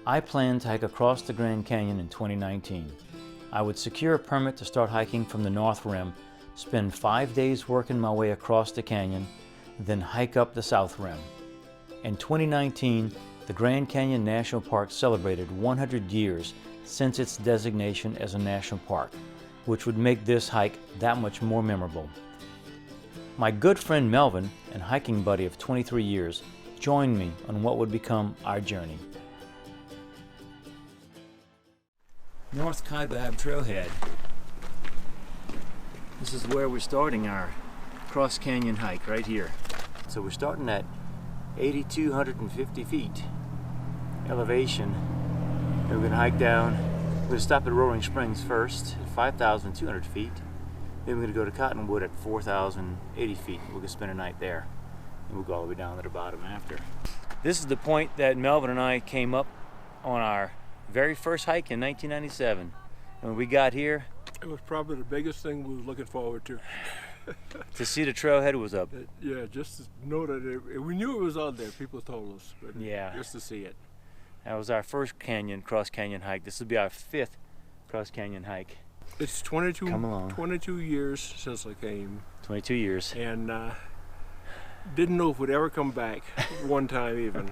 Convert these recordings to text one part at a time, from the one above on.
I plan to hike across the Grand Canyon in 2019. I would secure a permit to start hiking from the North Rim, spend 5 days working my way across the canyon, then hike up the South Rim. In 2019, the Grand Canyon National Park celebrated 100 years since its designation as a national park, which would make this hike that much more memorable. My good friend Melvin, and hiking buddy of 23 years, joined me on what would become our journey. North Kaibab Trailhead. This is where we're starting our cross canyon hike, right here. So we're starting at 8,250 feet elevation. Then we're going to hike down. We're going to stop at Roaring Springs first at 5,200 feet. Then we're going to go to Cottonwood at 4,080 feet. We're going to spend a night there. And we'll go all the way down to the bottom after. This is the point that Melvin and I came up on our very first hike in 1997. And when we got here, it was probably the biggest thing we were looking forward to. To see the trailhead was up. Yeah, just to know that we knew it was out there. People told us, but yeah, just to see it. That was our first cross canyon hike. This will be our 5th cross canyon hike. It's 22 years since I came. 22 years. And didn't know if we'd ever come back one time even.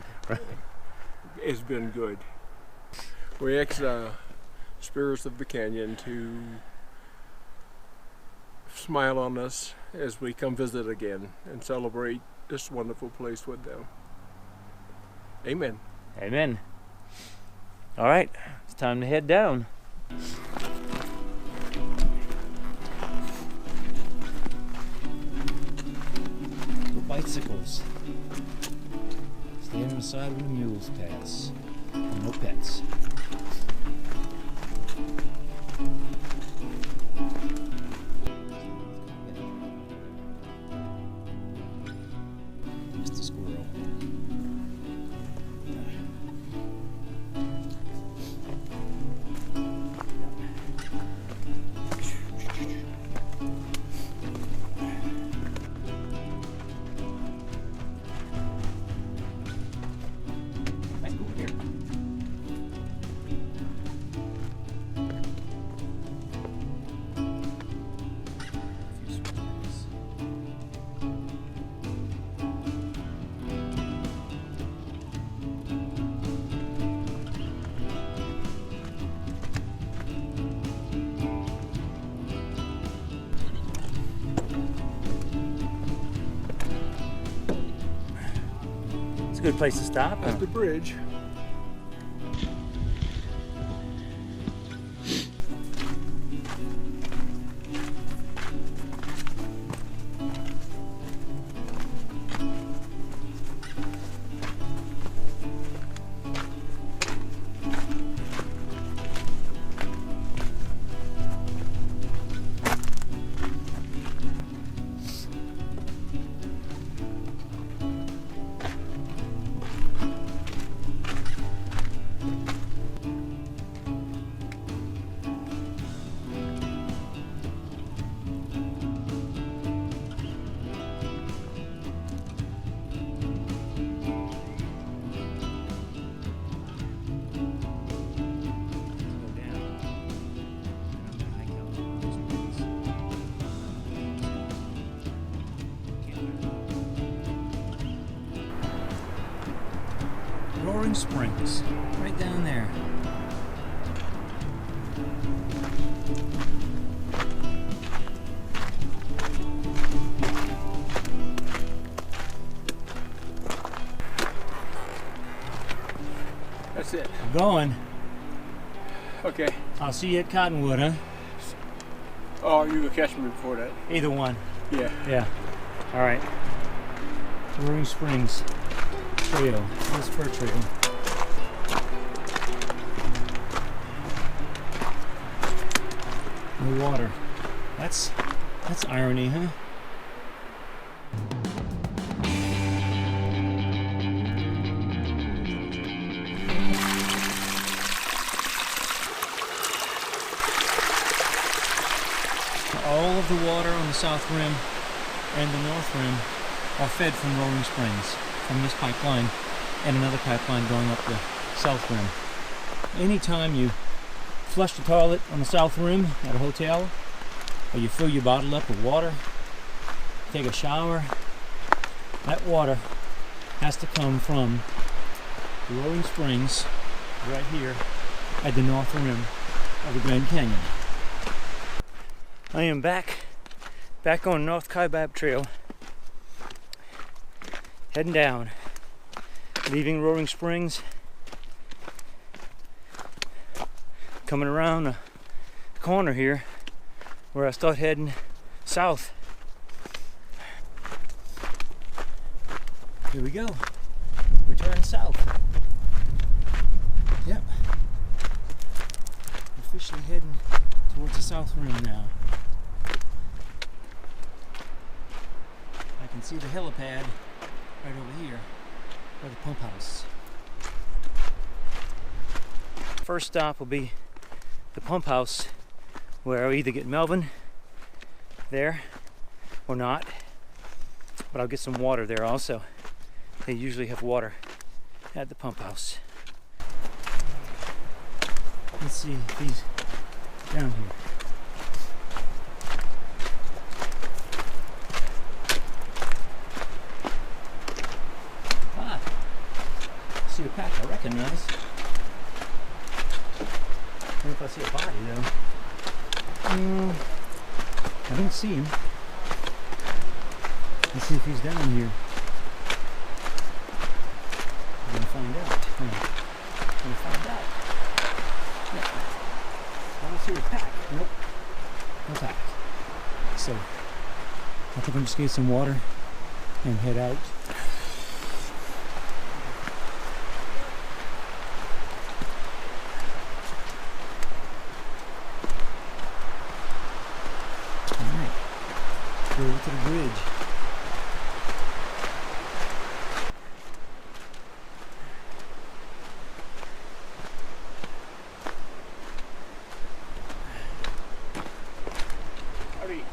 It's been good. We asked spirits of the canyon to smile on us as we come visit again and celebrate this wonderful place with them. Amen. Amen. All right, it's time to head down. The bicycles. Stand on the side when the mules pass. No pets. Mr. Squirrel. A good place to stop. That's the bridge. Roaring Springs, right down there. That's it. I'm going. Okay. I'll see you at Cottonwood, huh? Oh, you will catch me before that. Either one. Yeah. Yeah. All right. Roaring Springs Trail. This fir tree. No water. That's irony, huh? All of the water on the South Rim and the North Rim are fed from Roaring Springs, from this pipeline and another pipeline going up the South Rim. anytime you flush the toilet on the south rim at a hotel, or you fill your bottle up with water, take a shower, that water has to come from the Roaring Springs right here at the north rim of the Grand Canyon. I am back on North Kaibab Trail, heading down, leaving Roaring Springs, coming around the corner here where I start heading south. Here we go. We're turning south. Yep. Officially heading towards the south rim now. I can see the helipad right over here by the pump house. First stop will be the pump house, where I'll either get Melvin there or not, but I'll get some water there also. They usually have water at the pump house. Let's see if he's down here. Ah, I see a pack I recognize. I don't know if I see a body though. I don't see him. Let's see if he's down here. I'm gonna find out. I'm gonna find out. Yeah. I don't see a pack. Nope. No pack. So I think I'm just gonna get some water and head out. Alright. Go over to the bridge.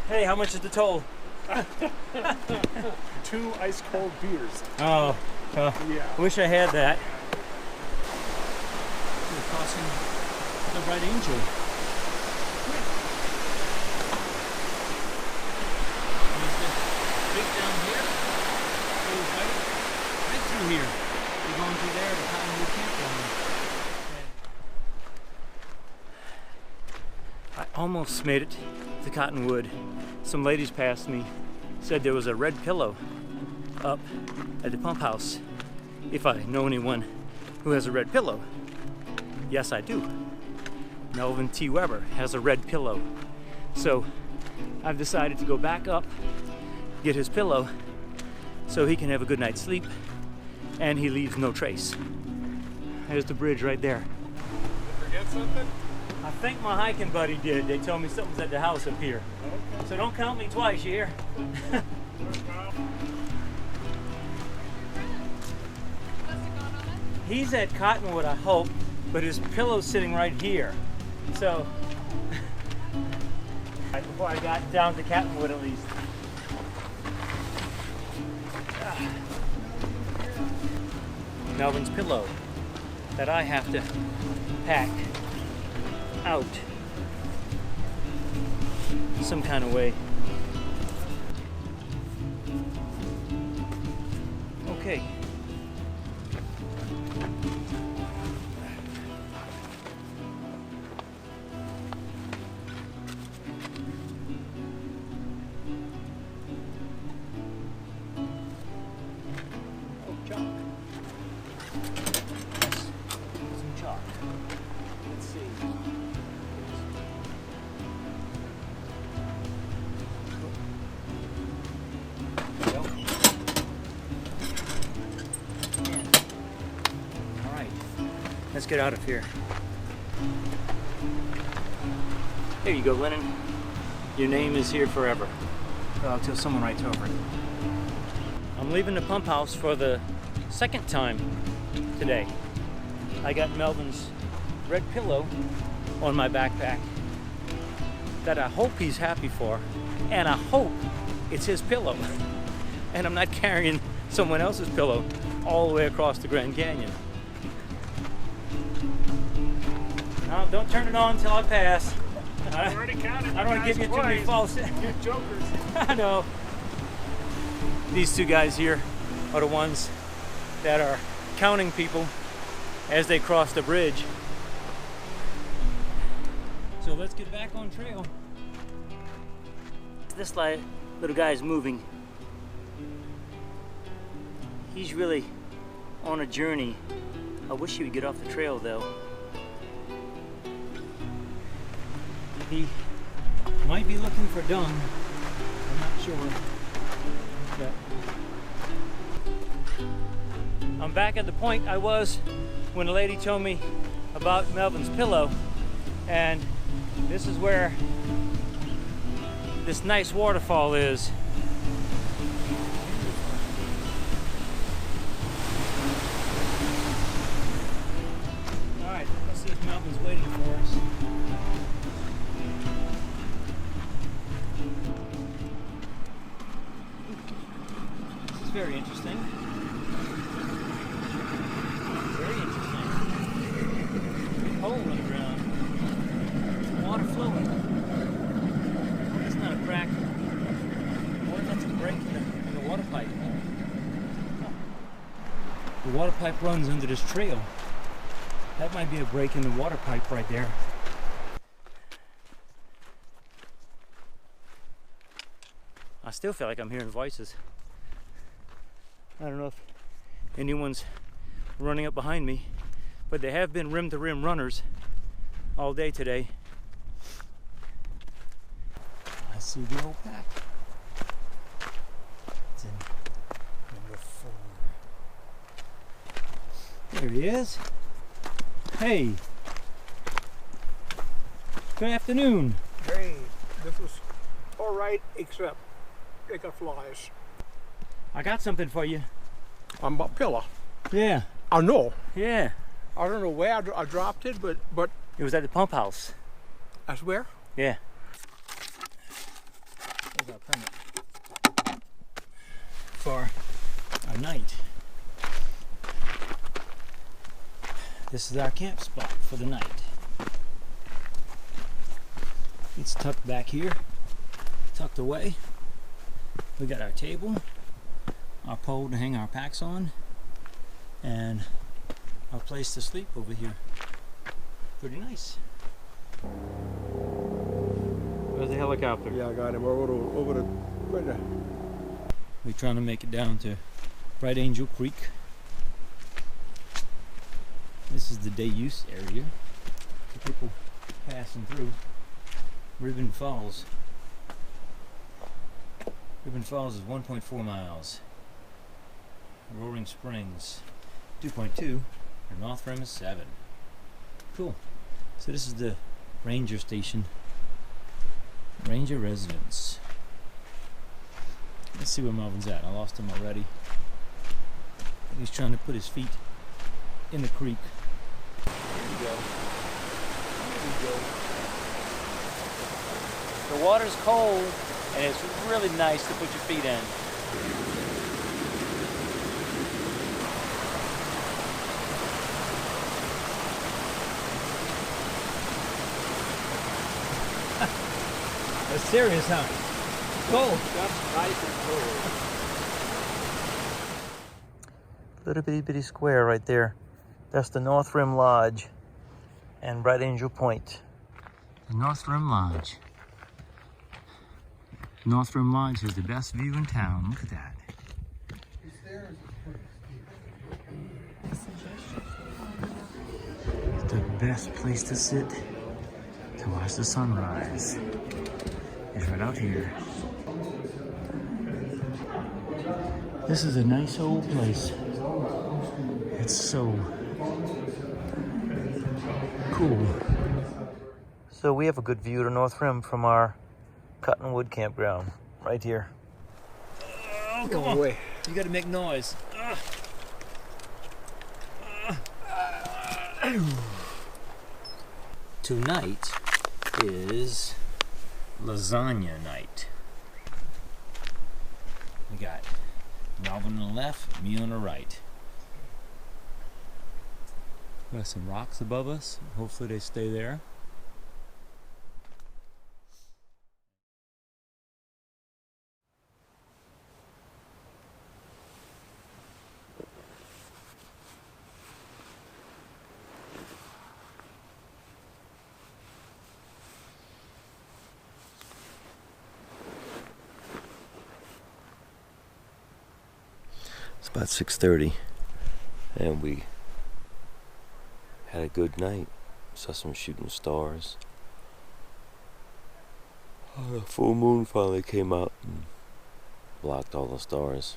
Hey, how much is the toll? 2 ice cold beers. Oh, Yeah. wish I had that. We're crossing the Red Angel. There's the creek down here. Goes right through here. We're going through there to Cottonwood Campground. I almost made it to Cottonwood. Some ladies passed me, said there was a red pillow up at the pump house. If I know anyone who has a red pillow. Yes, I do. Melvin T. Weber has a red pillow. So I've decided to go back up, get his pillow, so he can have a good night's sleep and he leaves no trace. There's the bridge right there. Forget something? I think my hiking buddy did. They told me something's at the house up here. Okay. So don't count me twice, you hear? He's at Cottonwood, I hope, but his pillow's sitting right here. So, before I got down to Cottonwood at least. Melvin's pillow that I have to pack out some kind of way. Okay. Oh, chalk. Some chalk. Let's see. Let's get out of here. Here you go, Lennon. Your name is here forever. Until someone writes over it. I'm leaving the pump house for the second time today. I got Melvin's red pillow on my backpack that I hope he's happy for, and I hope it's his pillow. And I'm not carrying someone else's pillow all the way across the Grand Canyon. No, don't turn it on until I pass. I already counted. I don't want to give you too many false. You jokers. I know. These two guys here are the ones that are counting people as they cross the bridge. So let's get back on trail. This little guy is moving. He's really on a journey. I wish he would get off the trail though. He might be looking for dung. I'm not sure. But I'm back at the point I was when the lady told me about Melvin's pillow, and this is where this nice waterfall is. All right, let's see if Melvin's waiting for us. This is very interesting. Very interesting. Big hole in the ground. Water flowing. Oh, that's not a crack. What if that's a break in the water pipe? Oh. The water pipe runs under this trail. That might be a break in the water pipe right there. I still feel like I'm hearing voices. I don't know if anyone's running up behind me, but they have been rim-to-rim runners all day today. I see the old pack. It's in number 4. There he is. Hey. Good afternoon. Hey, this was all right, except it got flies. I got something for you. I'm a pillar. Yeah. I know. Yeah. I don't know where I dropped it, but It was at the pump house. I swear. Yeah. There's our permit for our night. This is our camp spot for the night. It's tucked back here, tucked away. We got our table, our pole to hang our packs on, and our place to sleep over here. Pretty nice. Where's the helicopter? Yeah, I got him over the right there. We're trying to make it down to Bright Angel Creek. This is the day use area for people passing through. Ribbon Falls. Ribbon Falls is 1.4 miles. Roaring Springs 2.2, and North Rim is 7. Cool. So this is the ranger station. Ranger residence. Let's see where Melvin's at. I lost him already. He's trying to put his feet in the creek. There you go. There you go. The water's cold, and it's really nice to put your feet in. That's serious, huh? Cold. That's nice and cold. Little bitty square right there. That's the North Rim Lodge and Bright Angel Point. The North Rim Lodge. North Rim Lodge has the best view in town. Look at that. It's the best place to sit to watch the sunrise. It's right out here. This is a nice old place. It's so cool. So we have a good view to North Rim from our Cottonwood campground, right here. Oh, come on. Away. You gotta make noise. Tonight is lasagna night. We got Melvin on the left, me on the right. Got some rocks above us. Hopefully they stay there. It's about 6:30 and we had a good night. Saw some shooting stars. The full moon finally came out and blocked all the stars.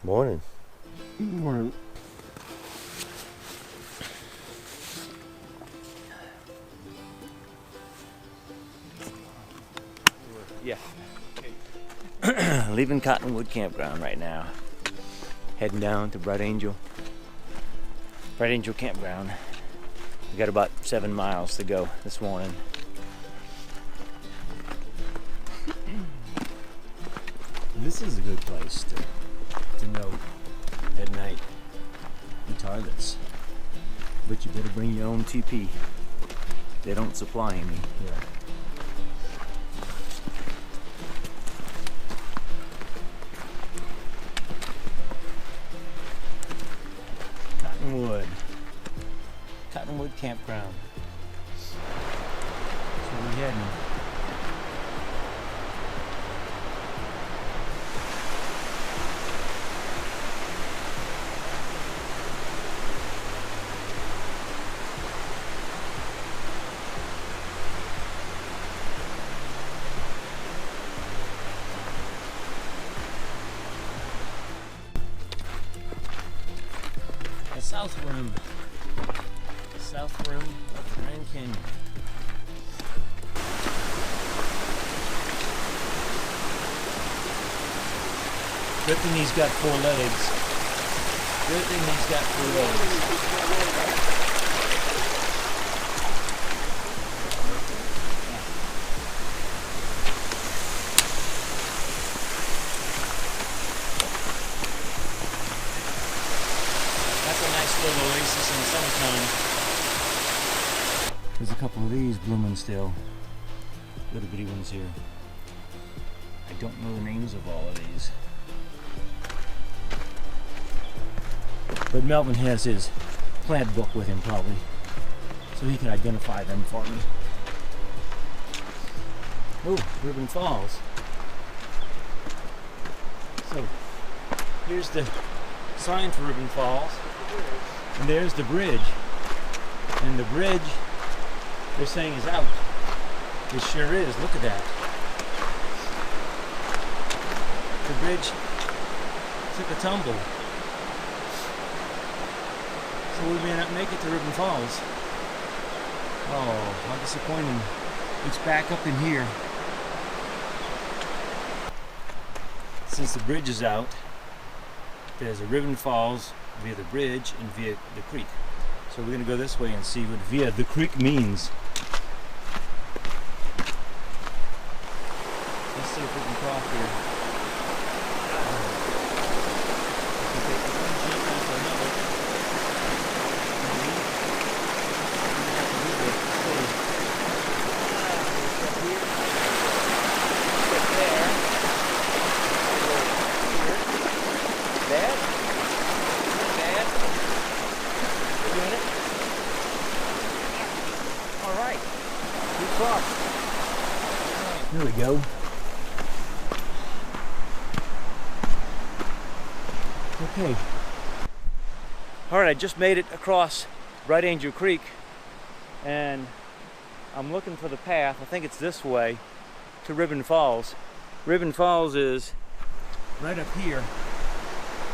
Morning. Morning. Yeah. Leaving Cottonwood Campground right now. Heading down to Bright Angel Campground. We got about 7 miles to go this morning. This is a good place to know at night the targets. But you better bring your own TP. They don't supply any here. Cottonwood Campground. That's where we're heading. The south rim of the Grand Canyon. Good thing he's got 4 legs. Good thing he's got 4 legs. That's a nice little oasis in the summertime. There's a couple of these blooming still. Little bitty ones here. I don't know the names of all of these. But Melvin has his plant book with him probably, so he can identify them for me. Oh, Ribbon Falls. So, here's the sign for Ribbon Falls, and there's the bridge. And the bridge, they're saying, is out. It sure is. Look at that. The bridge took a tumble. So we may not make it to Ribbon Falls. Oh, how disappointing. It's back up in here. Since the bridge is out, there's a Ribbon Falls via the bridge and via the creek. So we're going to go this way and see what via the creek means. Let's see if we can cross here. Here we go. Okay. Alright, I just made it across Bright Angel Creek and I'm looking for the path. I think it's this way to Ribbon Falls. Ribbon Falls is right up here.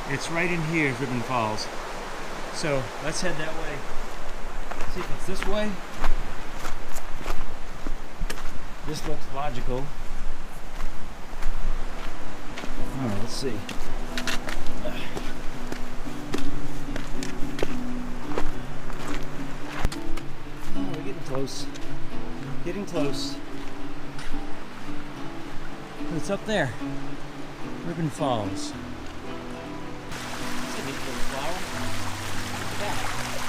It's right in here is Ribbon Falls. So let's head that way. See if it's this way. This looks logical. Alright, let's see. Oh, we're getting close. Getting close. It's up there. Ribbon Falls. That's a neat little flower. Look at that.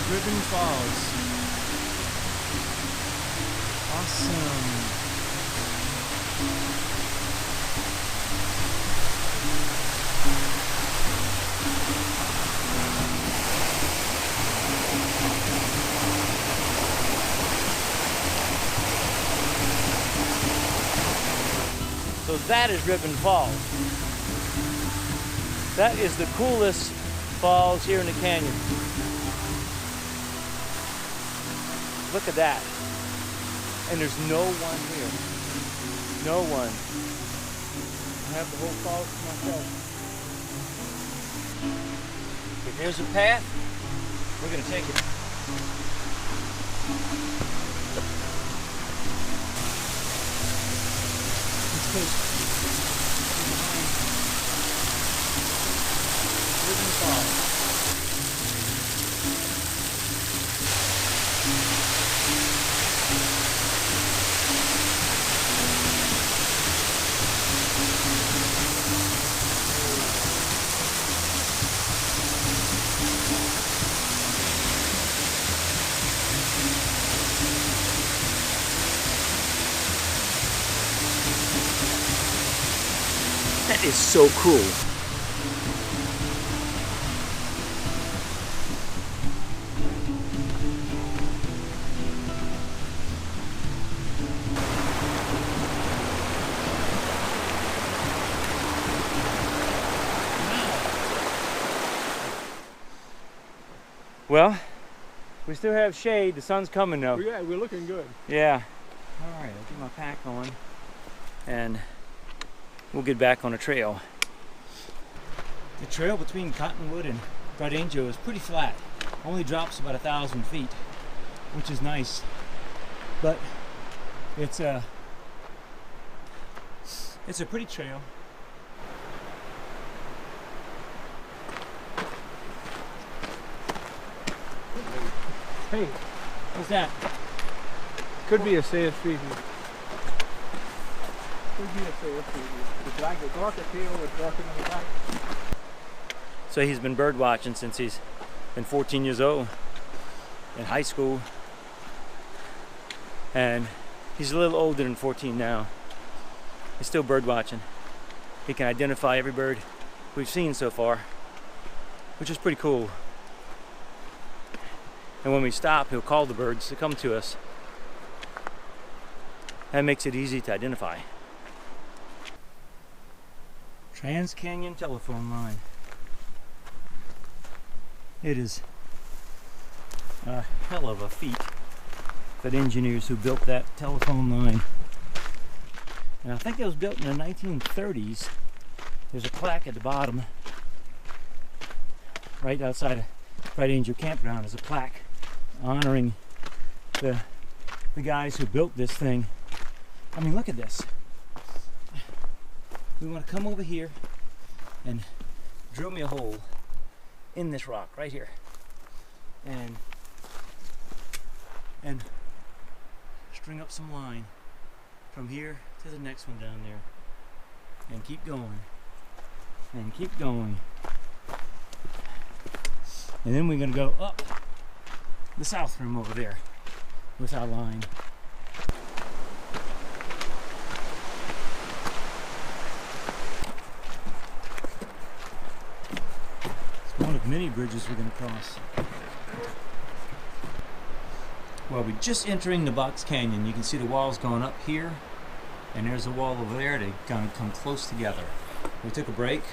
Ribbon Falls. Awesome. So that is Ribbon Falls. That is the coolest falls here in the canyon. Look at that. And there's no one here. No one. I have the whole falls to myself. If there's a path, we're gonna take it. Let's go. Ribbon Falls. That is so cool. Well, we still have shade. The sun's coming though. Oh, yeah, we're looking good. Yeah. All right, I'll get my pack on and we'll get back on the trail. The trail between Cottonwood and Bright Angel is pretty flat. Only drops about 1,000 feet, which is nice. But it's a pretty trail. Hey, What's that? could be a sand species. Could be a sand species. The darker tail with darker on the back. So he's been bird watching since he's been 14 years old in high school. And he's a little older than 14 now. He's still bird watching. He can identify every bird we've seen so far, which is pretty cool. And when we stop, he'll call the birds to come to us. That makes it easy to identify. Trans-Canyon telephone line. It is a hell of a feat for the engineers who built that telephone line. And I think it was built in the 1930s. There's a plaque at the bottom, right outside of Bright Angel Campground. There's a plaque honoring the guys who built this thing. I mean, look at this. We want to come over here and drill me a hole in this rock right here, and string up some line from here to the next one down there, and keep going and keep going, and then we're going to go up the south rim over there with our line. It's one of many bridges we're going to cross. Well, we're just entering the Box Canyon. You can see the walls going up here, and there's a wall over there. They kind of come close together. We took a break.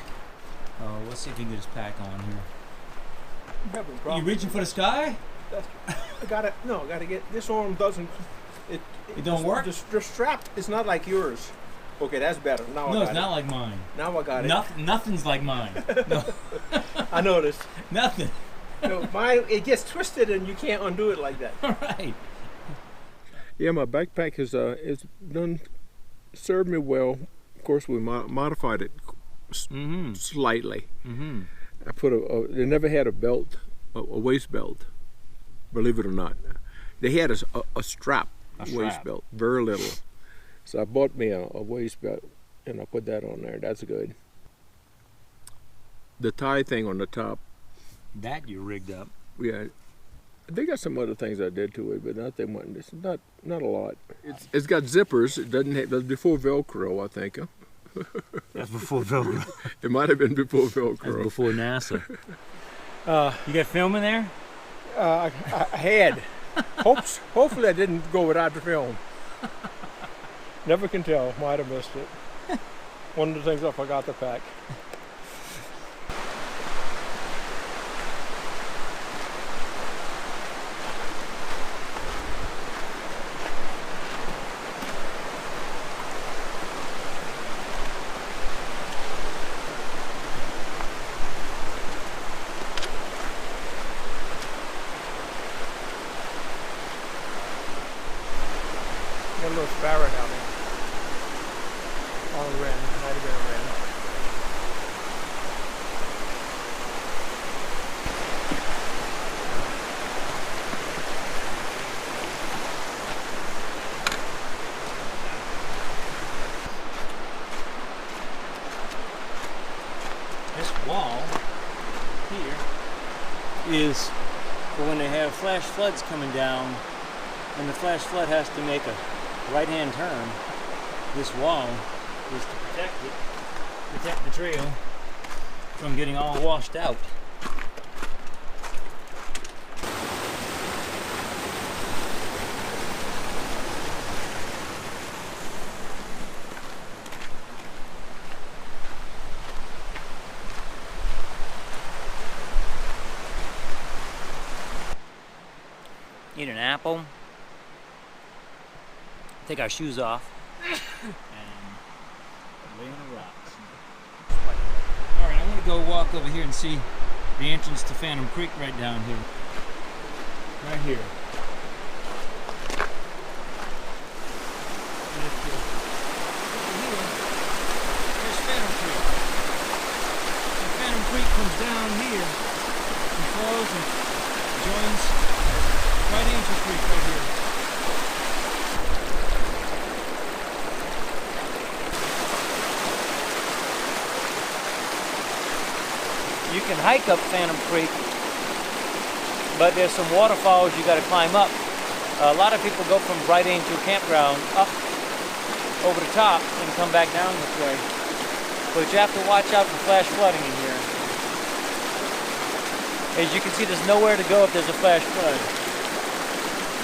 Let's see if we can get his pack on here. Are you reaching for the sky? I gotta get, this arm doesn't, It don't work? The strap is not like yours. Okay, that's better. Now No, I got it's it. not like mine. Now I got it. Nothing's like mine. No. I noticed. Nothing. No, mine, it gets twisted and you can't undo it like that. All right. Yeah, my backpack has done served me well. Of course, we modified it slightly. Mm-hmm. I put they never had a belt, a waist belt, believe it or not. They had a strap, waist belt, very little. So I bought me a waist belt and I put that on there. That's good. The tie thing on the top. That you rigged up. Yeah, They got some other things I did to it, but not that much. It's not a lot. It's got zippers. It doesn't have. That's before Velcro, I think. Huh? That's before Velcro. It might have been before Velcro. That's before NASA. You got film in there? I had. Hopefully I didn't go without the film. Never can tell. Might have missed it. One of the things I forgot to pack. Got a little sparrow down there. Or a wren. Might have been a wren. This wall here is for when they have flash floods coming down, and the flash flood has to make a right-hand turn. This wall is to protect the trail from getting all washed out. Eat an apple. Take our shoes off and lay on the rocks. Alright, I'm going to go walk over here and see the entrance to Phantom Creek right down here. Right here. And if you over here, there's Phantom Creek. And Phantom Creek comes down here and flows and joins right into Creek right here. You can hike up Phantom Creek, but there's some waterfalls you got to climb up. A lot of people go from Bright Angel Campground up over the top and come back down this way. But you have to watch out for flash flooding in here. As you can see, there's nowhere to go if there's a flash flood.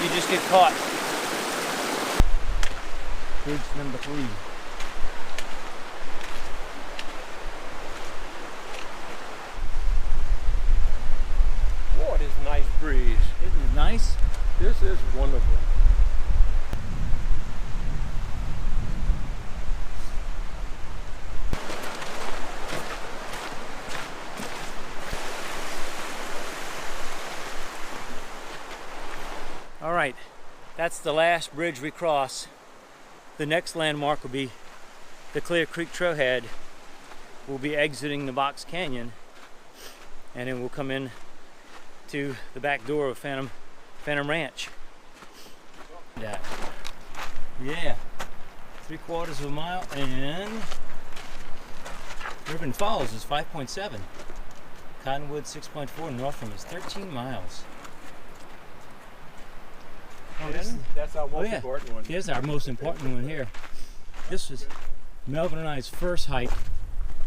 You just get caught. Bridge number 3. What is nice breeze. Isn't it nice? This is wonderful. All right, that's the last bridge we cross. The next landmark will be the Clear Creek Trailhead. We'll be exiting the Box Canyon, and then we'll come in to the back door of Phantom Ranch. Yeah, 3/4 of a mile, and Ribbon Falls is 5.7. Cottonwood 6.4, Northam is 13 miles. Oh, That's our most important one. Here's our most important one here. This was Melvin and I's first hike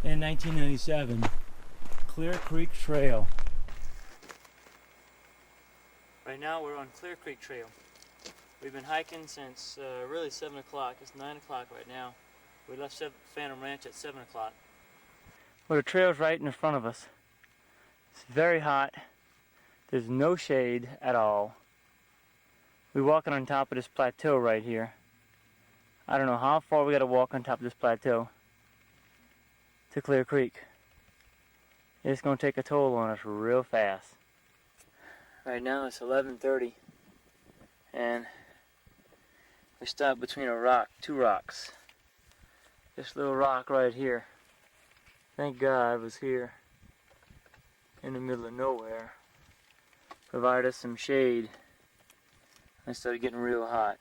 in 1997. Clear Creek Trail. Right now we're on Clear Creek Trail. We've been hiking since really 7 o'clock. It's 9 o'clock right now. We left Phantom Ranch at 7 o'clock. Well, the trail's right in front of us. It's very hot. There's no shade at all. We're walking on top of this plateau right here. I don't know how far we got to walk on top of this plateau to Clear Creek. It's going to take a toll on us real fast. Right now it's 11:30, and we stopped between two rocks. This little rock right here. Thank God it was here in the middle of nowhere. Provided us some shade. I started getting real hot.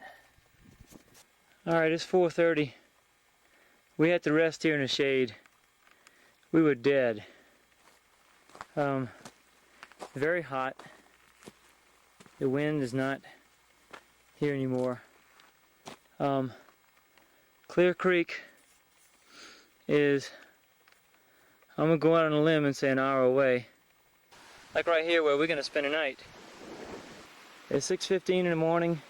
Alright, it's 4:30. We had to rest here in the shade. We were dead. Very hot. The wind is not here anymore. Clear Creek is, I'm gonna go out on a limb and say an hour away. Like right here where we're gonna spend a night. It's 6:15 in the morning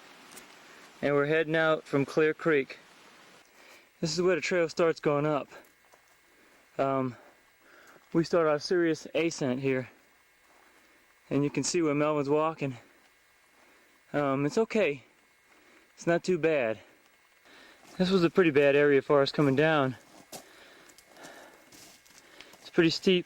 and we're heading out from Clear Creek. This is where the trail starts going up. We start our serious ascent here. And you can see where Melvin's walking. It's okay. It's not too bad. This was a pretty bad area for us coming down. It's pretty steep.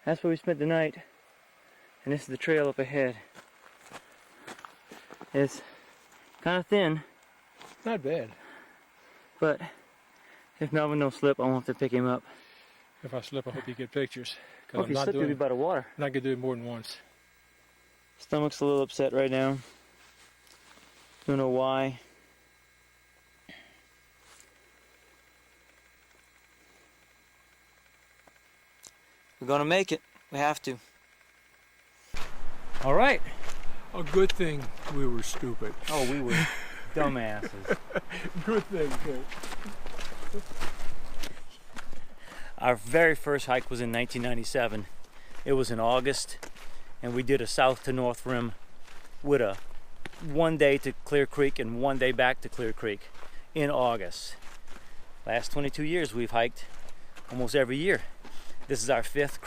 That's where we spent the night. And this is the trail up ahead. It's kind of thin. Not bad. But if Melvin don't slip, I'll have to pick him up. If I slip, I hope you get pictures. If you slip, you'll be by the water. I'm not gonna do it more than once. Stomach's a little upset right now. Don't know why. We're gonna make it. We have to. All right. A good thing we were stupid. Oh, we were dumbasses. Good thing, too. Our very first hike was in 1997. It was in August, and we did a south to north rim with a 1 day to Clear Creek and 1 day back to Clear Creek in August. Last 22 years we've hiked almost every year. This is our 5th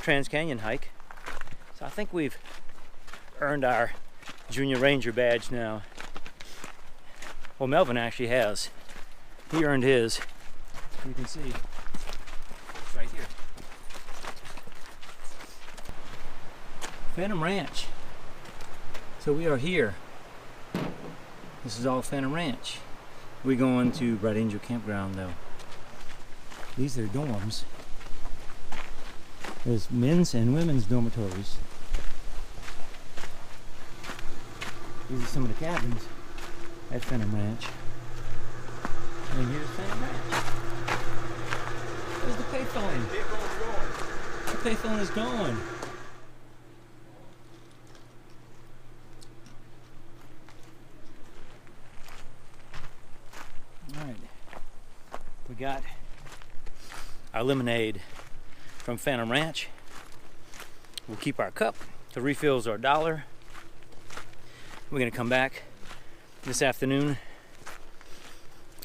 Trans Canyon hike. So I think we've earned our Junior Ranger badge now. Well, Melvin actually has. He earned his. You can see it's right here. Phantom Ranch. So we are here. This is all Phantom Ranch. We're going to Bright Angel Campground though. These are dorms. There's men's and women's dormitories. These are some of the cabins at Phantom Ranch. And here's Phantom Ranch. There's the payphone. The payphone is gone. Alright. We got our lemonade from Phantom Ranch. We'll keep our cup. The refills are $1. We're gonna come back this afternoon.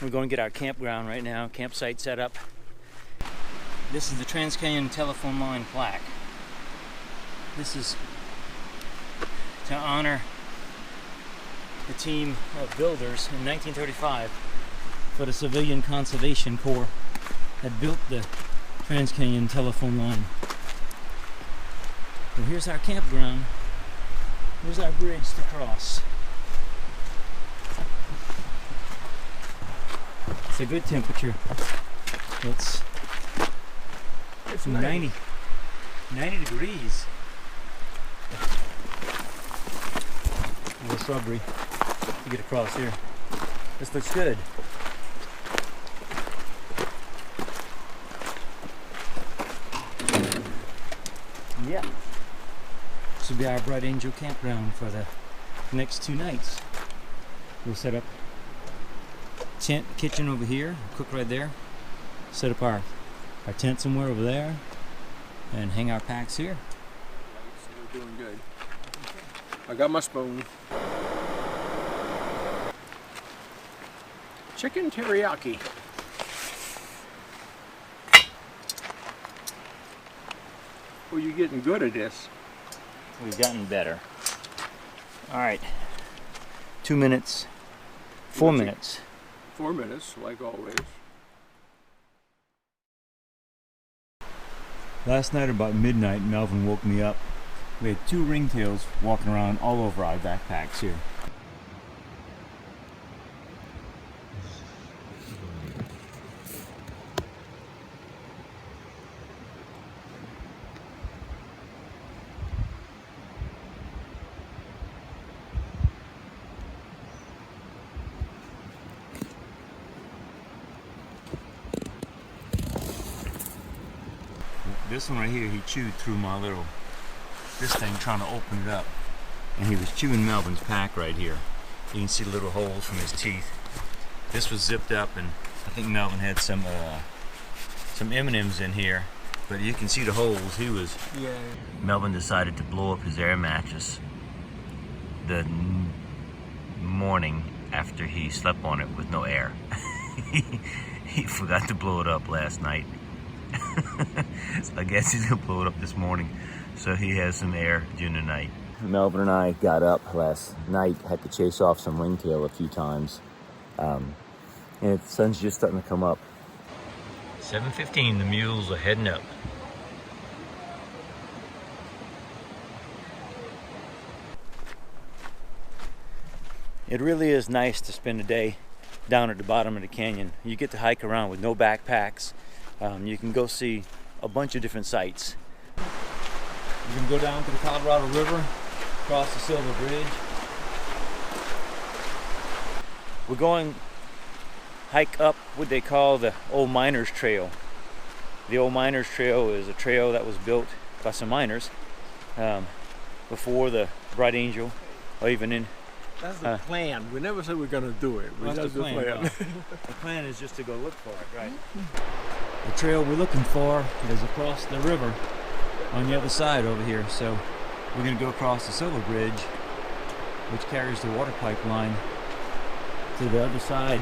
We're going to get our campground right now, campsite set up. This is the Trans Canyon telephone line plaque. This is to honor the team of builders in 1935 for the Civilian Conservation Corps that built the Trans Canyon telephone line. Well, here's our campground. Here's our bridge to cross. It's a good temperature. It's 90 degrees. A little shrubbery to get across here. This looks good. Yeah. This will be our Bright Angel campground for the next 2 nights. We'll set up tent, kitchen over here, cook right there. Set up our tent somewhere over there and hang our packs here. We're doing good. I got my spoon. Chicken teriyaki. Well, you're getting good at this. We've gotten better. All right, 2 minutes, 4 minutes. 4 minutes, like always. Last night about midnight, Melvin woke me up. We had 2 ringtails walking around all over our backpacks here. this one right here, he chewed through this thing trying to open it up. And he was chewing Melvin's pack right here. You can see little holes from his teeth. This was zipped up, and I think Melvin had some M&Ms in here, but you can see the holes. Melvin decided to blow up his air mattress the morning after he slept on it with no air. He forgot to blow it up last night. So I guess he's gonna blow it up this morning so he has some air during the night. Melvin and I got up last night, had to chase off some ringtail a few times. And the sun's just starting to come up. 7:15, the mules are heading up. It really is nice to spend a day down at the bottom of the canyon. You get to hike around with no backpacks. You can go see a bunch of different sites. You can go down to the Colorado River, cross the Silver Bridge. We're going hike up what they call the Old Miners Trail. The Old Miners Trail is a trail that was built by some miners before the Bright Angel, or even in. That's the plan. We never said we're going to do it. That's the plan. The plan is just to go look for it, right? The trail we're looking for is across the river on the other side over here. So we're going to go across the Silver Bridge, which carries the water pipeline to the other side,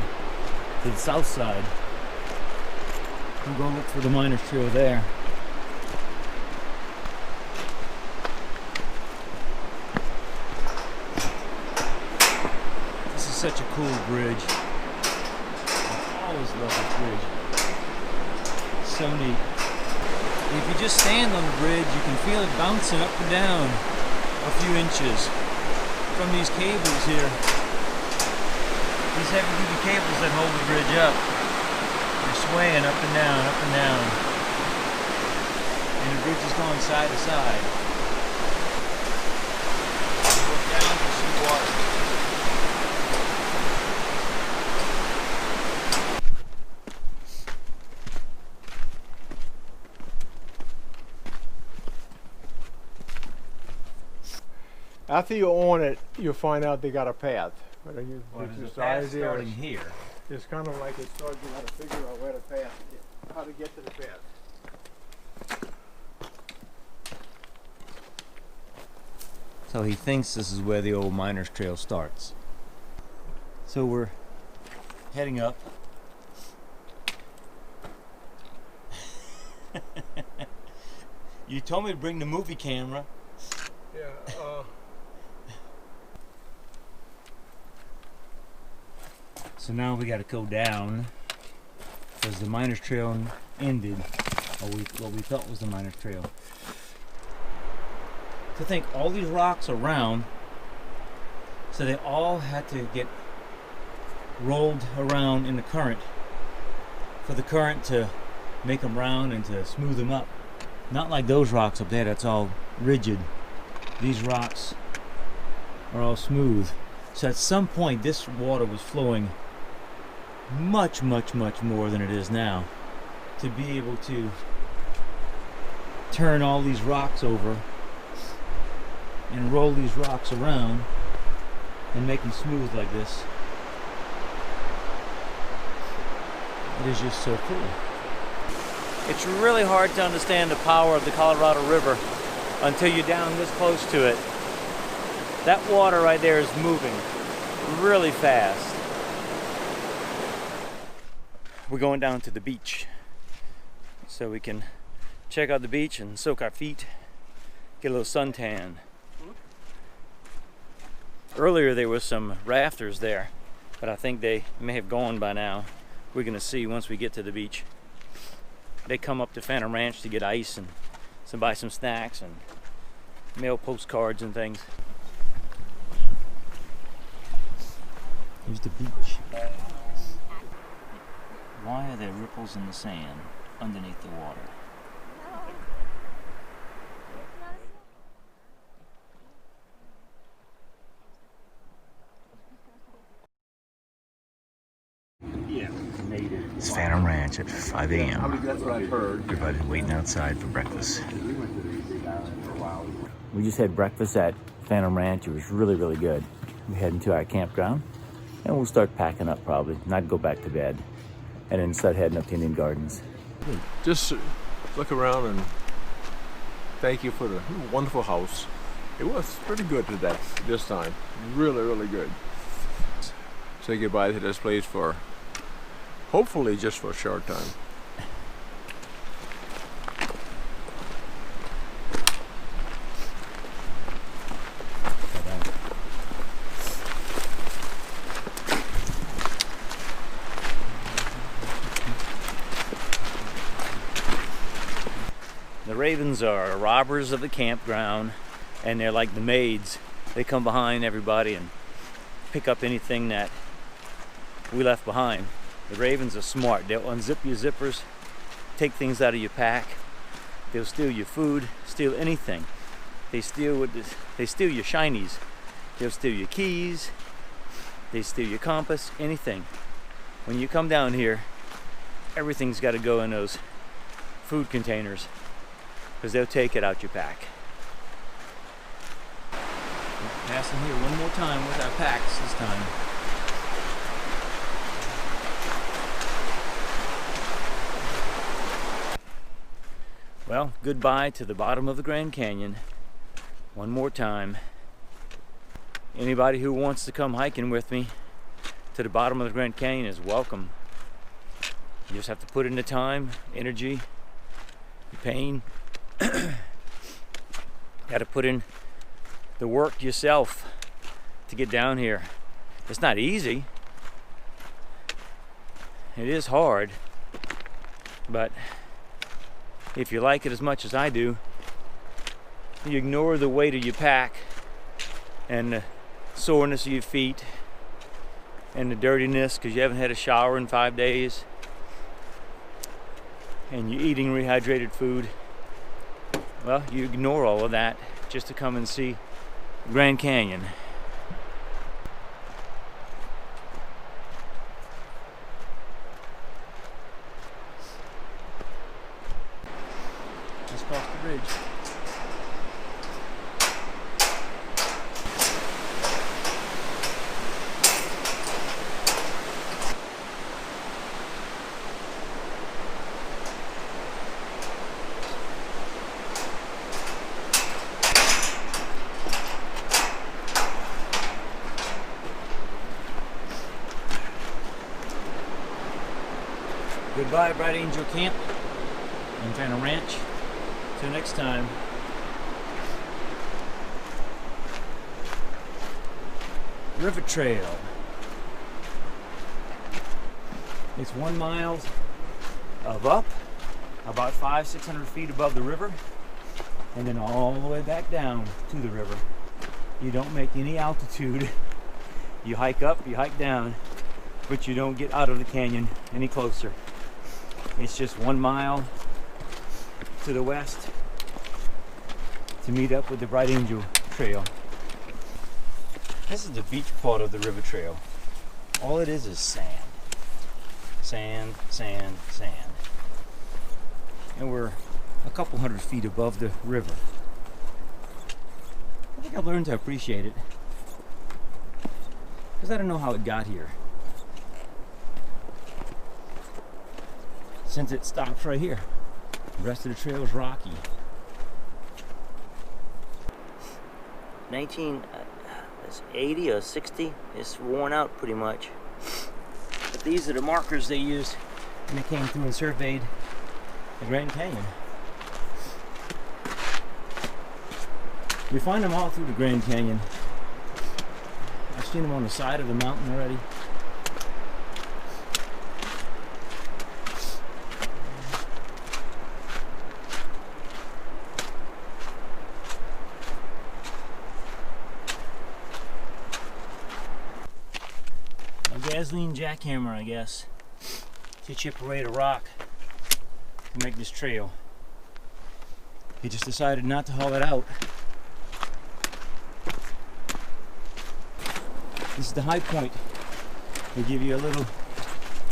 to the south side. We'll go look for the Miners Trail there. This is such a cool bridge. I always love this bridge. It's so neat. If you just stand on the bridge, you can feel it bouncing up and down a few inches from these cables here. These heavy-duty cables that hold the bridge up. They're swaying up and down, up and down. And the bridge is going side to side. You look down, you see water. After you own it, you find out they got a path. You There's a path starting here. It's kind of like it starts, you got to figure out where the path is, how to get to the path. So he thinks this is where the Old Miners Trail starts. So we're heading up. You told me to bring the movie camera. Yeah, So now we got to go down because the Miners Trail ended, or what we thought was the Miners Trail. To think all these rocks are round, so they all had to get rolled around in the current for the current to make them round and to smooth them up. Not like those rocks up there, that's all rigid. These rocks are all smooth. So at some point this water was flowing much, much, much more than it is now. To be able to turn all these rocks over and roll these rocks around and make them smooth like this. It is just so cool. It's really hard to understand the power of the Colorado River until you're down this close to it. That water right there is moving really fast. We're going down to the beach so we can check out the beach and soak our feet, get a little suntan. Earlier there was some rafters there, but I think they may have gone by now. We're gonna see once we get to the beach. They come up to Phantom Ranch to get ice and buy some snacks and mail postcards and things. Here's the beach. Why are there ripples in the sand underneath the water? Yeah, native. It's Phantom Ranch at 5 a.m. That's what I've heard. Everybody's waiting outside for breakfast. We just had breakfast at Phantom Ranch. It was really, really good. We're heading to our campground, and we'll start packing up probably, not go back to bed, and then start heading up to Indian Gardens. Just look around and thank you for the wonderful house. It was pretty good today, this time. Really, really good. Say goodbye to this place for, hopefully just for a short time. The ravens are robbers of the campground, and they're like the maids. They come behind everybody and pick up anything that we left behind. The ravens are smart. They'll unzip your zippers, take things out of your pack. They'll steal your food, steal anything. They steal your shinies. They'll steal your keys. They steal your compass, anything. When you come down here, everything's got to go in those food containers, because they'll take it out your pack. We're passing here one more time with our packs this time. Well, goodbye to the bottom of the Grand Canyon one more time. Anybody who wants to come hiking with me to the bottom of the Grand Canyon is welcome. You just have to put in the time, energy, the pain. Got to put in the work yourself to get down here. It's not easy. It is hard, but if you like it as much as I do, you ignore the weight of your pack and the soreness of your feet and the dirtiness because you haven't had a shower in 5 days, and you're eating rehydrated food. Well, you ignore all of that just to come and see Grand Canyon. Just cross the bridge. Goodbye, Bright Angel Camp and Phantom Ranch. Till next time. River Trail. It's 1 mile of up, about 500-600 feet above the river, and then all the way back down to the river. You don't make any altitude. You hike up, you hike down, but you don't get out of the canyon any closer. It's just 1 mile to the west to meet up with the Bright Angel Trail. This is the beach part of the river trail. All it is sand. Sand, sand, sand. And we're a couple hundred feet above the river. I think I've learned to appreciate it, because I don't know how it got here. Since it stops right here. The rest of the trail is rocky. 1980 or 60, it's worn out pretty much. But these are the markers they used when they came through and surveyed the Grand Canyon. We find them all through the Grand Canyon. I've seen them on the side of the mountain already. Gasoline jackhammer, I guess, to chip away the rock to make this trail. He just decided not to haul it out. This is the high point. They give you a little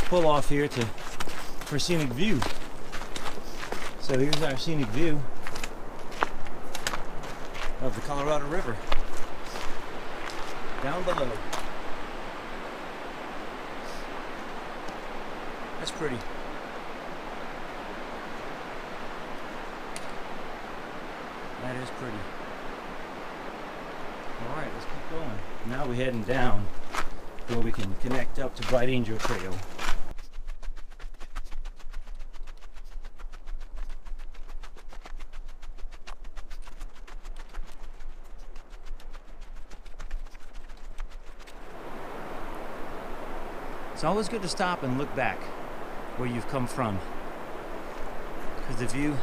pull off here to for scenic view. So here's our scenic view of the Colorado River down below. That's pretty. That is pretty. Alright, let's keep going. Now we're heading down where we can connect up to Bright Angel Trail. It's always good to stop and look back where you've come from, because the view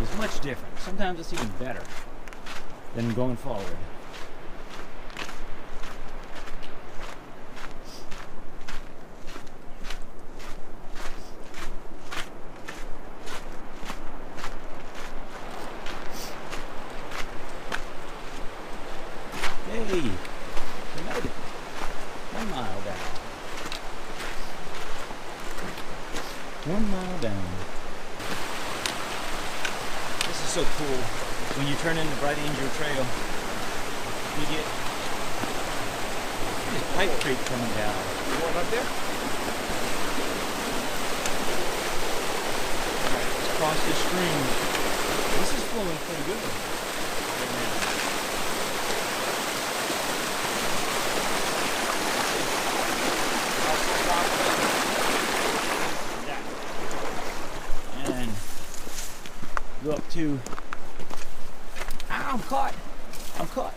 is much different. Sometimes it's even better than going forward. Hey, we made it. 1 mile down. 1 mile down. This is so cool. When you turn into Bright Angel Trail, you get this Pipe Creek coming down. You going up there? Let's cross this stream. This is flowing pretty good right now. And go up to. I'm caught. I'm caught.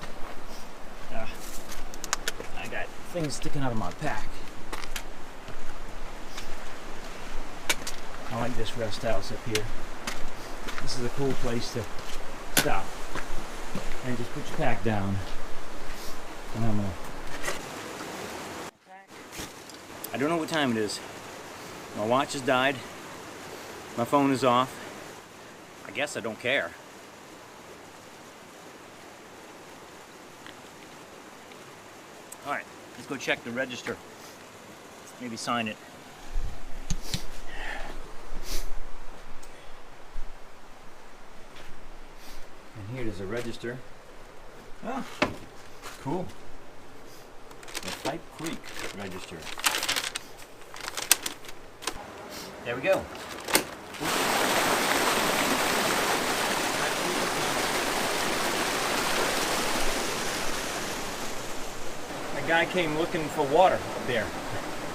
I got things sticking out of my pack. I like this rest house up here. This is a cool place to stop and just put your pack down. And I'm gonna. I don't know what time it is. My watch has died. My phone is off. I guess I don't care. Alright, let's go check the register. Maybe sign it. And here there's a register. Oh, cool. The Pipe Creek register. There we go. A guy came looking for water up there.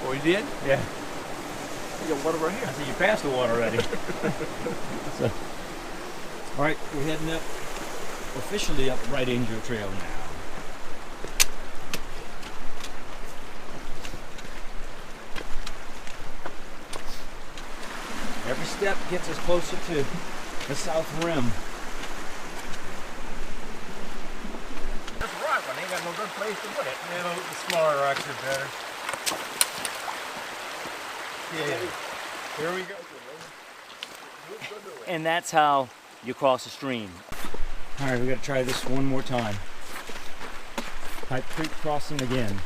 Oh, you did? Yeah. You got water right here. I said, you passed the water already. So, all right, we're heading up, officially up Bright Angel Trail now. Every step gets us closer to the south rim. This rock one ain't got no good place to put it. Yeah, the smaller rocks are better. Yeah. Here we go. And that's how you cross a stream. All right, we got to try this one more time. Pipe Creek crossing again.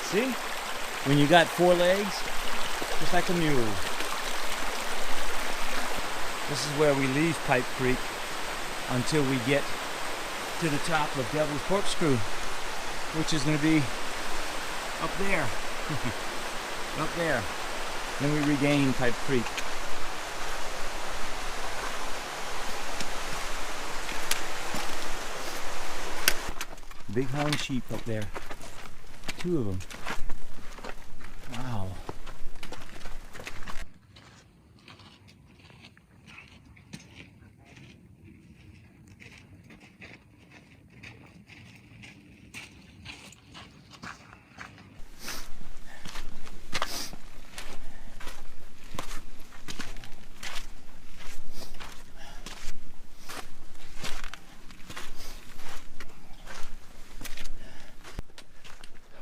See? When you got 4 legs, just like a mule. This is where we leave Pipe Creek until we get to the top of Devil's Corkscrew, which is going to be up there. Up there. Then we regain Pipe Creek. Bighorn sheep up there. 2 of them. Wow.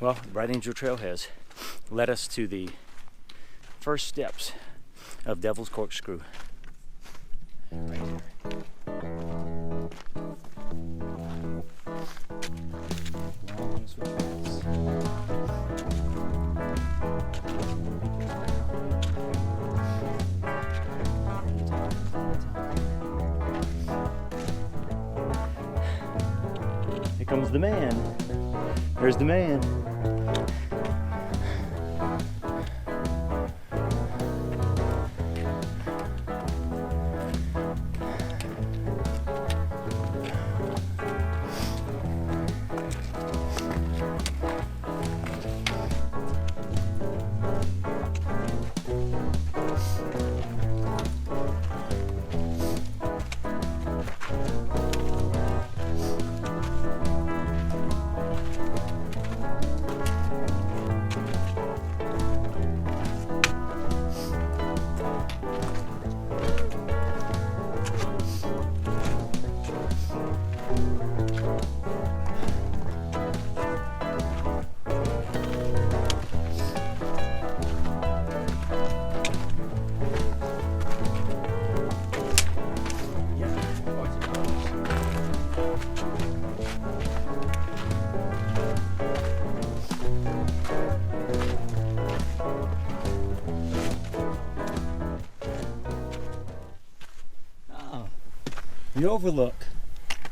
Well, the Bright Angel Trail has led us to the first steps of Devil's Corkscrew. Right here. Long this way. There's the man. There's the man. The overlook.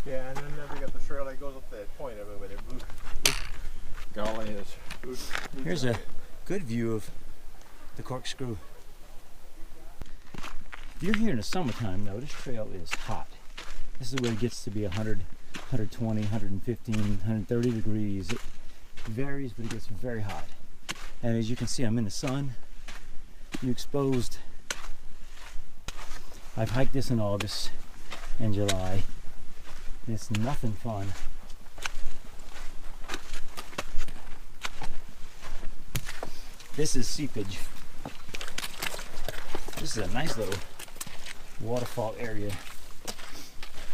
Yeah, and then we got the trail that goes up that point of it with it. Golly, is. Here's a good view of the corkscrew. If you're here in the summertime, though, this trail is hot. This is where it gets to be 100, 120, 115, 130 degrees. It varies, but it gets very hot. And as you can see, I'm in the sun. I'm exposed. I've hiked this in August and July. And it's nothing fun. This is seepage. This is a nice little waterfall area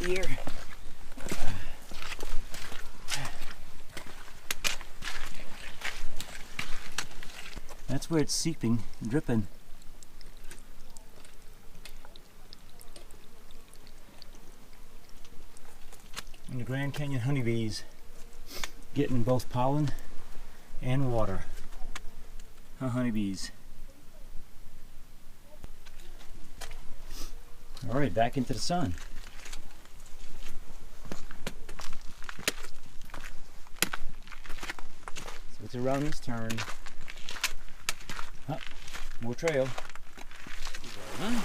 here. That's where it's seeping, dripping. And the Grand Canyon honeybees getting both pollen and water. Honeybees. All right, back into the sun. So it's around this turn. Oh, more trail. Huh?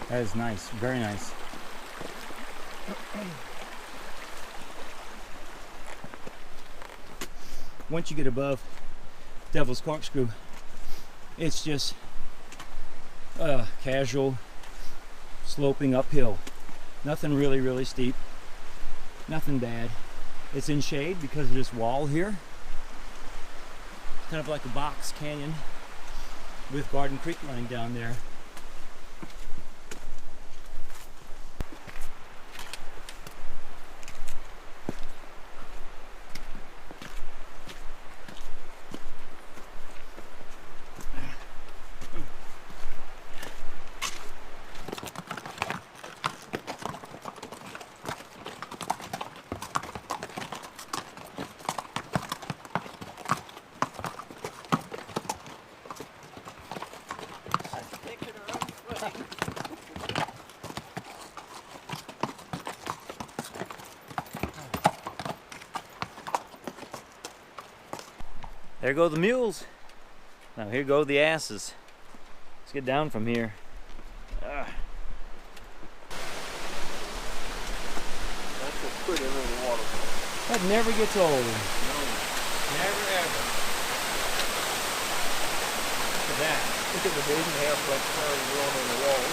That is nice, very nice. Once you get above Devil's Corkscrew, it's just casual sloping uphill. Nothing really steep, nothing bad. It's in shade because of this wall here. Kind of like a box canyon with Garden Creek running down there. There go the mules. Now here go the asses. Let's get down from here. That's a pretty little waterfall. That never gets old. No, never ever. Look at that. Look at the big half like fire growing on the wall.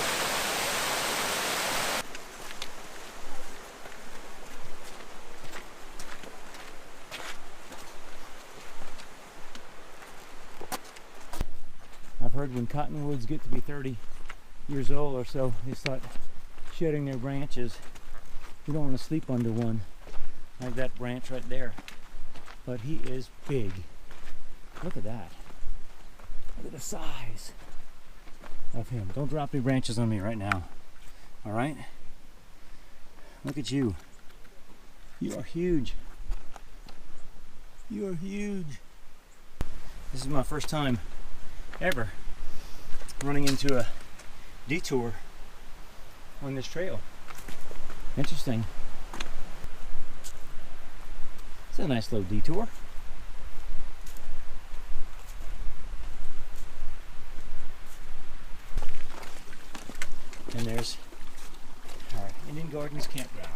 I've heard when cottonwoods get to be 30 years old or so, they start shedding their branches. You don't want to sleep under one, like that branch right there. But he is big. Look at that. Look at the size of him. Don't drop any branches on me right now. All right? Look at you. You are huge. You are huge. This is my first time ever running into a detour on this trail. Interesting. It's a nice little detour. And there's our Indian Gardens campground.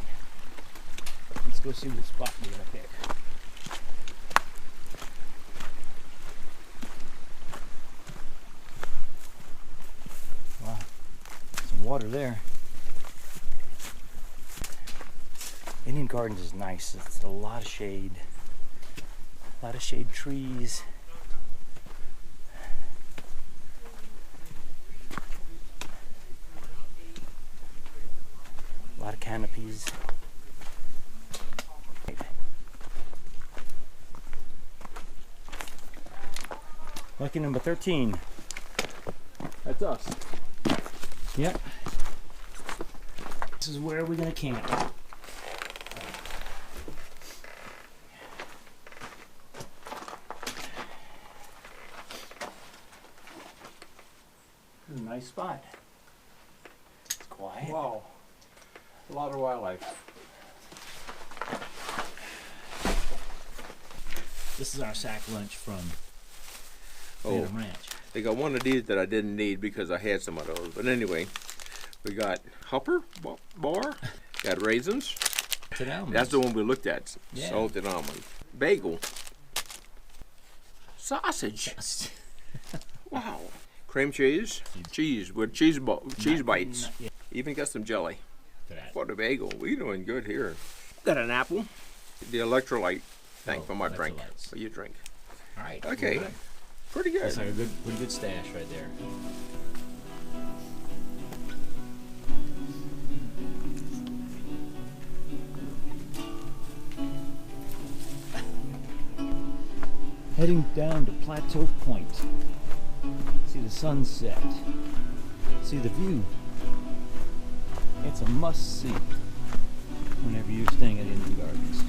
Let's go see what spot we're gonna pick. Wow, some water there. Indian Gardens is nice. It's a lot of shade trees. A lot of canopies. Lucky number 13. That's us. Yep. This is where we're gonna camp. This is a nice spot. It's quiet. Wow. A lot of wildlife. This is our sack lunch from Oh, Phantom Ranch. they got one of these that I didn't need because I had some of those. But anyway, we got Hopper bar, got raisins. That's the one we looked at. Yeah. Salted almond. Bagel. Sausage. Wow. Cream cheese. Cheese with cheese bites. Not yet. Even got some jelly. For that. For the bagel. We doing good here. Got an apple. The electrolyte thing for my drink. electrolytes. For your drink. All right. Okay. Good. Pretty good. That's like a pretty good stash right there. Heading down to Plateau Point. See the sunset. See the view. It's a must see whenever you're staying at Indian Gardens.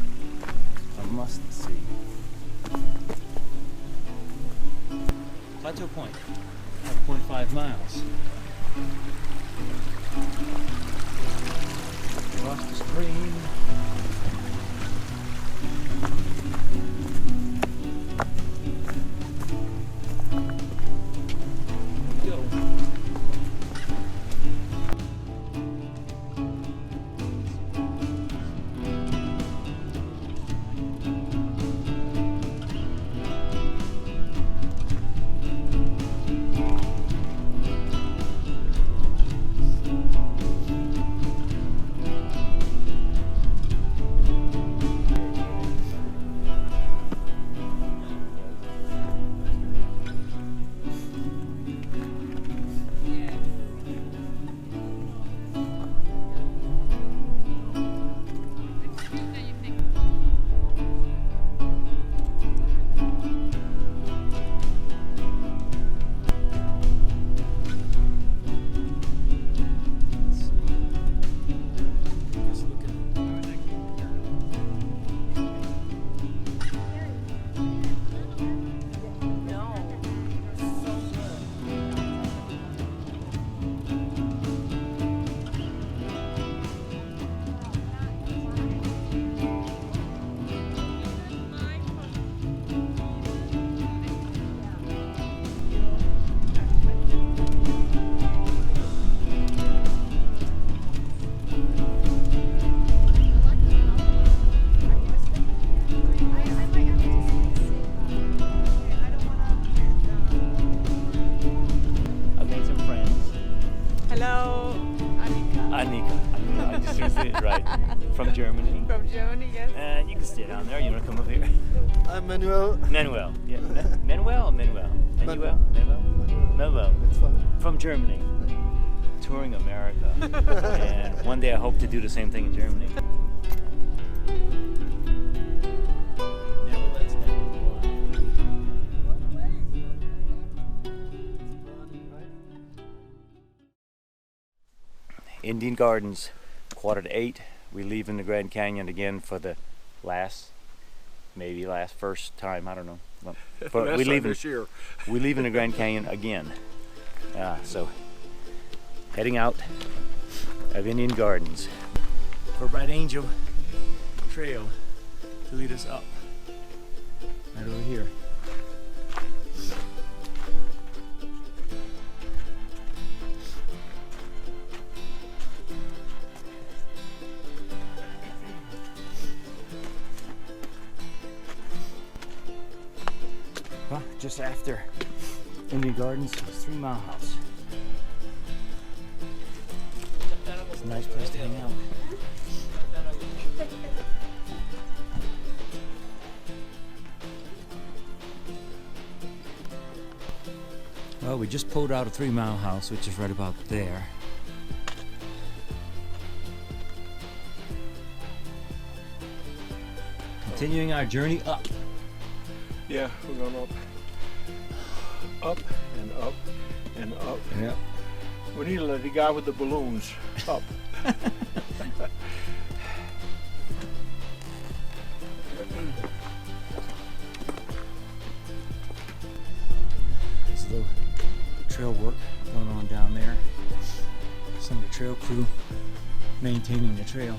A must see. Plateau Point, 5.5 miles. Across the stream. Here we go. From Germany. From Germany, yes. And you can stay down there. You want to come up here? I'm Manuel. Manuel. Yeah. Manuel or Manuel? Manuel? Manuel? Manuel. It's fine. From Germany. Touring America. And one day I hope to do the same thing in Germany. Never let's down. Indian Gardens, 7:45. We leave in the Grand Canyon again for the first time, I don't know. We leave this year. We leave in the Grand Canyon again. So heading out of Indian Gardens for Bright Angel Trail to lead us up right over here. Well, just after Indian Gardens is 3 Mile House. It's a nice place to hang out. Well, we just pulled out of 3 Mile House, which is right about there. Continuing our journey up. Yeah, we're going up. Up and up and up. Yeah. We need to let the guy with the balloons up. There's a little trail work going on down there. Some of the trail crew maintaining the trail.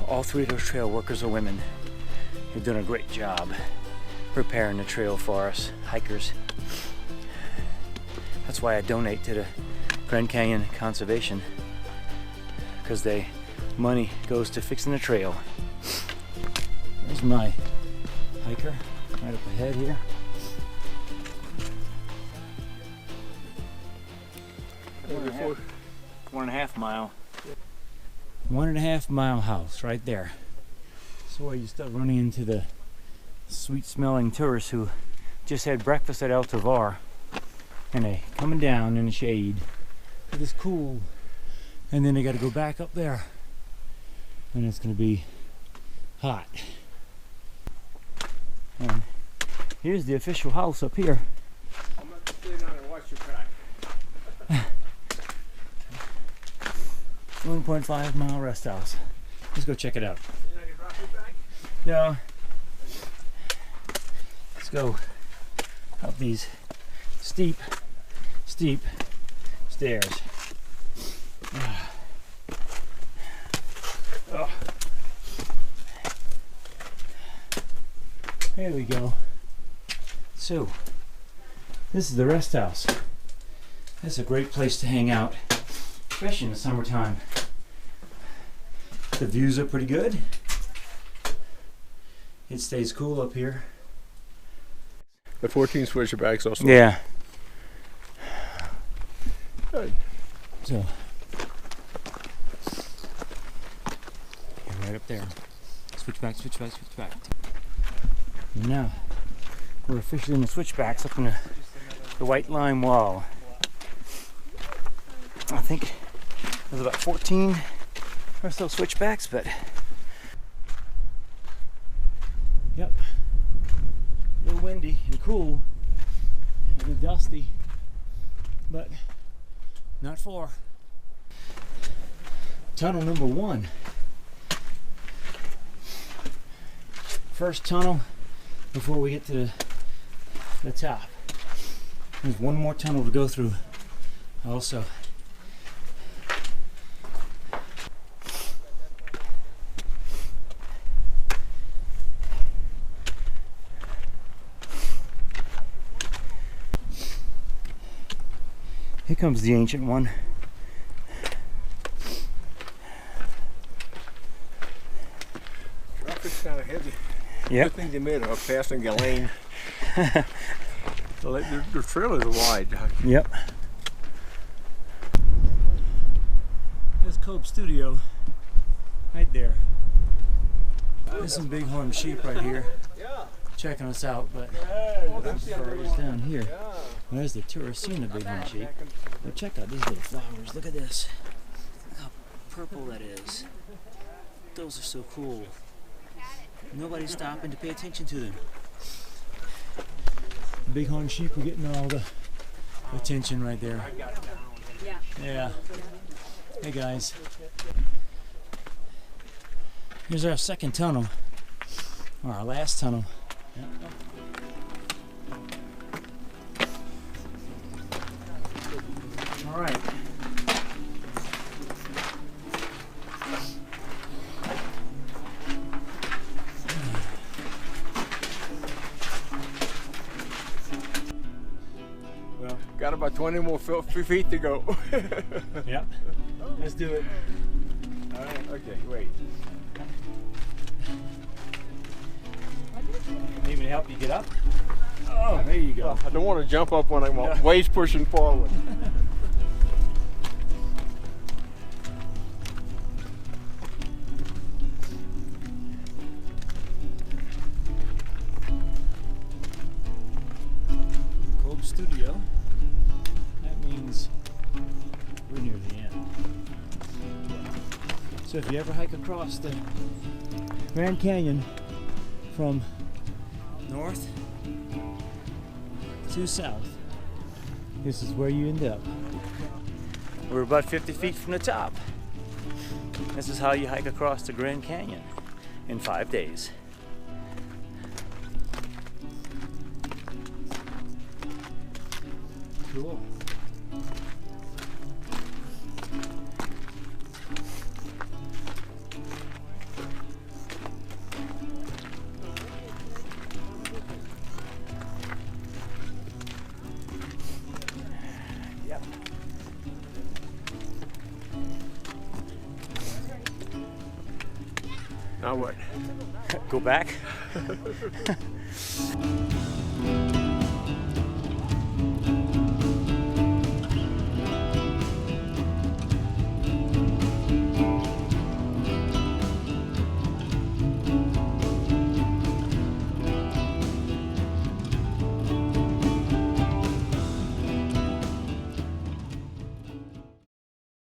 All 3 of those trail workers are women. They've done a great job preparing the trail for us hikers. That's why I donate to the Grand Canyon Conservation, because money goes to fixing the trail. There's my hiker right up ahead here. One and a half mile. 1.5 mile house right there. So you start running into the sweet smelling tourists who just had breakfast at El Tovar and they coming down in the shade. It is cool. And then they got to go back up there and it's going to be hot. And here's the official house up here. I'm going to stay down and watch your back. 1.5 mile rest house. Let's go check it out. No. Let's go up these steep stairs. Oh. There we go. So, this is the rest house. That's a great place to hang out, especially in the summertime. The views are pretty good. It stays cool up here. The 14 switcherbacks also. Yeah. Good. So, right up there. Switchback. And now, we're officially in the switchbacks up in the white lime wall. I think there's about 14 or so switchbacks, but yep, a little windy and cool and dusty, but not far. Tunnel number 1. First tunnel before we get to the top. There's one more tunnel to go through also. Here comes the ancient one. Traffic's kind of heavy. Yep. Good thing they made a passing lane. The trail is wide. Yep. There's Cope Studio right there. There's some bighorn sheep right here checking us out, but as far as down here, there's the tourists seeing the bighorn sheep. But check out these little flowers. Look at this. Look how purple that is. Those are so cool. Nobody's stopping to pay attention to them. The bighorn sheep are getting all the attention right there. Yeah. Hey guys. Here's our second tunnel. Or our last tunnel. Yep. All right. Well, Got about 20 more feet to go. yep. Let's do it. All right. Okay. Wait. Need me to help you get up? Oh, there you go. I don't want to jump up when I'm waist pushing forward. Cove Studio. That means we're near the end. So if you ever hike across the Grand Canyon from north to south, this is where you end up. We're about 50 feet from the top. This is how you hike across the Grand Canyon in 5 days. Cool. Yep. Now what? Go back.